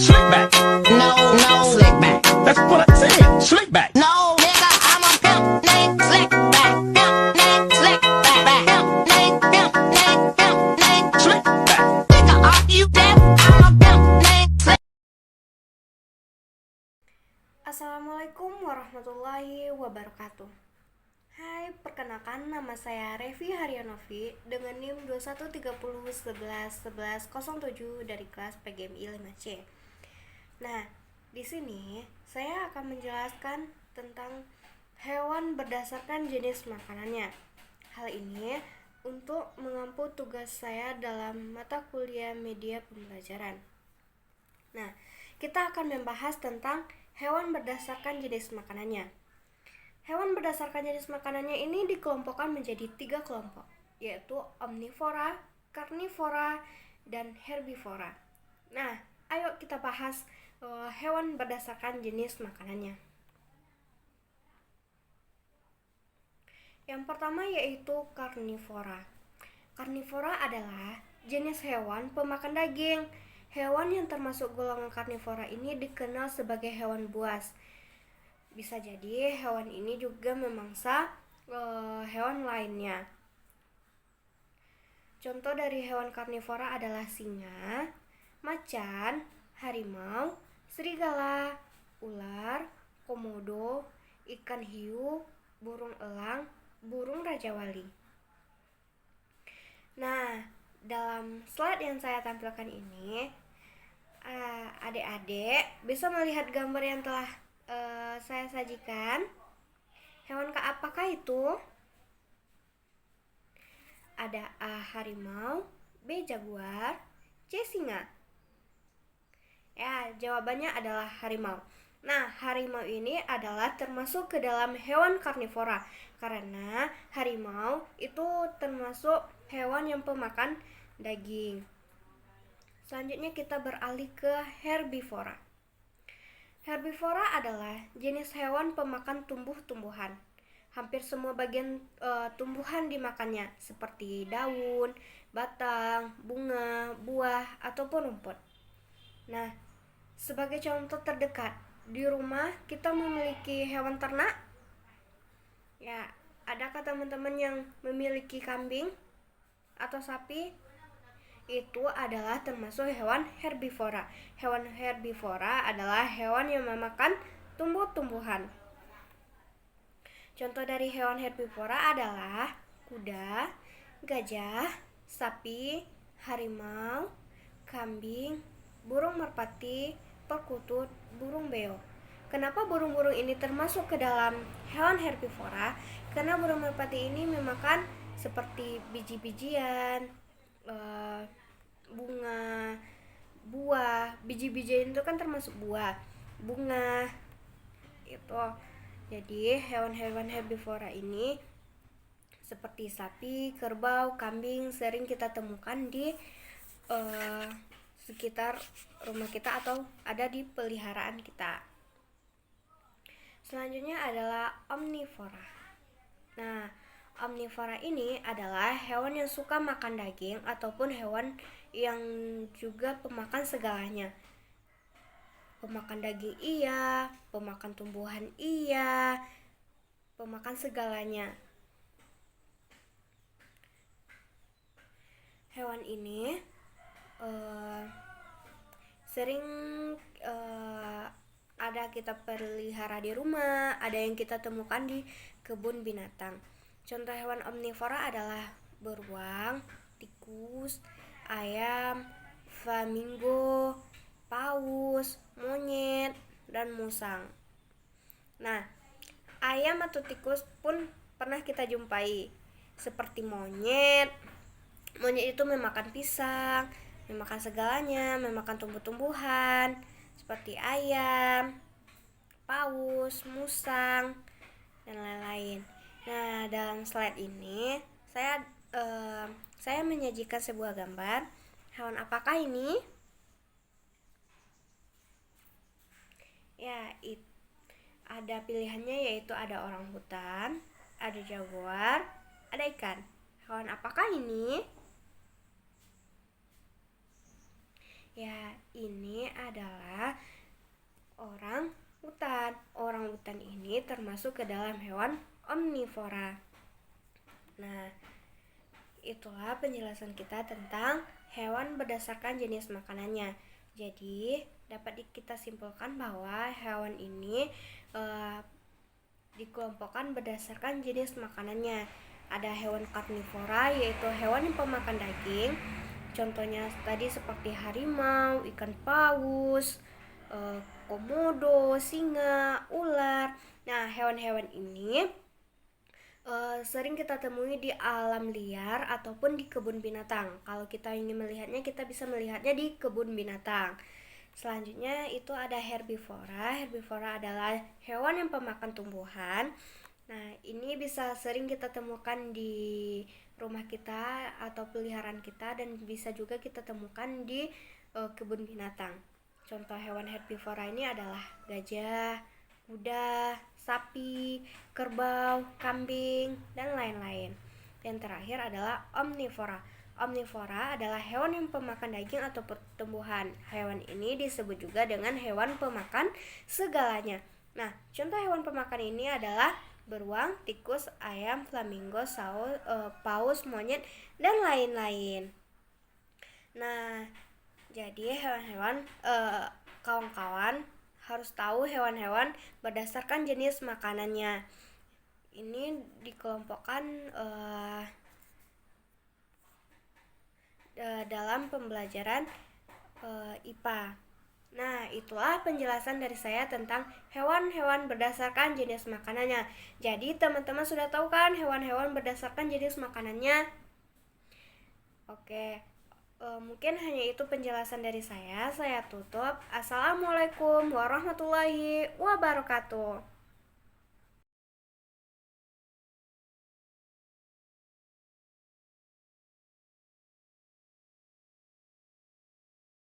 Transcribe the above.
Slick back. No, no, slick back. That's what I said. Slick back. No, nigga, I'm a pimp named Slick Back. Pimp named Slick Back. Pimp named, pimp named, pimp named Slick back. Nigga, are you deaf? I'm a pimp named Slick. Assalamualaikum warahmatullahi wabarakatuh. Hai, perkenalkan nama saya Revi Haryonovi dengan NIM 2130111107 dari kelas PGMI 5C. Nah, di sini saya akan menjelaskan tentang hewan berdasarkan jenis makanannya. Hal ini untuk mengampu tugas saya dalam mata kuliah media pembelajaran. Nah, kita akan membahas tentang hewan berdasarkan jenis makanannya. Hewan berdasarkan jenis makanannya ini dikelompokkan menjadi 3 kelompok, yaitu omnivora, karnivora, dan herbivora. Nah, ayo kita bahas hewan berdasarkan jenis makanannya. Yang pertama yaitu karnivora. Karnivora adalah jenis hewan pemakan daging. Hewan yang termasuk golongan karnivora ini dikenal sebagai hewan buas. Bisa jadi hewan ini juga memangsa hewan lainnya. Contoh dari hewan karnivora adalah singa, macan, harimau, serigala, ular, komodo, ikan hiu, burung elang, burung raja wali. Nah, dalam slide yang saya tampilkan ini, adik-adik bisa melihat gambar yang telah saya sajikan. Hewan apakah itu? Ada A. harimau, B. jaguar, C. singa. Ya, jawabannya adalah harimau. Nah, harimau ini adalah termasuk ke dalam hewan karnivora karena harimau itu termasuk hewan yang pemakan daging. Selanjutnya kita beralih ke herbivora. Herbivora adalah jenis hewan pemakan tumbuh-tumbuhan. Hampir semua bagian tumbuhan dimakannya, seperti daun, batang, bunga, buah, ataupun rumput. Nah, sebagai contoh terdekat, di rumah kita memiliki hewan ternak. Ya, adakah teman-teman yang memiliki kambing atau sapi? Itu adalah termasuk hewan herbivora. Hewan herbivora adalah hewan yang memakan tumbuh-tumbuhan. Contoh dari hewan herbivora adalah kuda, gajah, sapi, harimau, kambing, burung merpati, perkutut, burung beo. Kenapa burung-burung ini termasuk ke dalam hewan herbivora? Karena burung merpati ini memakan seperti biji-bijian, bunga, buah. Biji-bijian itu kan termasuk buah, bunga itu. Jadi hewan-hewan herbivora ini seperti sapi, kerbau, kambing sering kita temukan di sekitar rumah kita atau ada di peliharaan kita. Selanjutnya adalah omnivora. Nah, omnivora ini adalah hewan yang suka makan daging ataupun hewan yang juga pemakan segalanya. Pemakan daging iya, pemakan tumbuhan iya, pemakan segalanya. Hewan ini sering ada kita pelihara di rumah, ada yang kita temukan di kebun binatang. Contoh hewan omnivora adalah beruang, tikus, ayam, flamingo, paus, monyet, dan musang. Nah, ayam atau tikus pun pernah kita jumpai, seperti monyet. Monyet itu memakan pisang, memakan segalanya, memakan tumbuh-tumbuhan, seperti ayam, paus, musang, dan lain-lain. Nah, dalam slide ini saya menyajikan sebuah gambar. Hewan apakah ini? Ya, ada pilihannya, yaitu ada orangutan, ada jaguar, ada ikan. Hewan apakah ini? Ya, ini adalah orang utan. Orang utan ini termasuk ke dalam hewan omnivora. Nah, itulah penjelasan kita tentang hewan berdasarkan jenis makanannya. Jadi, dapat kita simpulkan bahwa hewan ini dikelompokkan berdasarkan jenis makanannya. Ada hewan karnivora, yaitu hewan yang pemakan daging. Contohnya tadi seperti harimau, ikan paus, komodo, singa, ular. Nah, hewan-hewan ini sering kita temui di alam liar ataupun di kebun binatang. Kalau kita ingin melihatnya, kita bisa melihatnya di kebun binatang. Selanjutnya itu ada herbivora. Herbivora adalah hewan yang pemakan tumbuhan. Nah, ini bisa sering kita temukan di rumah kita atau peliharaan kita, dan bisa juga kita temukan di kebun binatang. Contoh hewan herbivora ini adalah gajah, kuda, sapi, kerbau, kambing, dan lain-lain. Yang terakhir adalah omnivora. Omnivora adalah hewan yang pemakan daging atau tumbuhan. Hewan ini disebut juga dengan hewan pemakan segalanya. Nah, contoh hewan pemakan ini adalah beruang, tikus, ayam, flamingo, paus, monyet, dan lain-lain. Nah, jadi hewan-hewan kawan-kawan harus tahu hewan-hewan berdasarkan jenis makanannya. Ini dikelompokkan dalam pembelajaran IPA. Nah, itulah penjelasan dari saya tentang hewan-hewan berdasarkan jenis makanannya. Jadi, teman-teman sudah tahu kan hewan-hewan berdasarkan jenis makanannya? Oke, mungkin hanya itu penjelasan dari saya. Saya tutup. Assalamualaikum warahmatullahi wabarakatuh.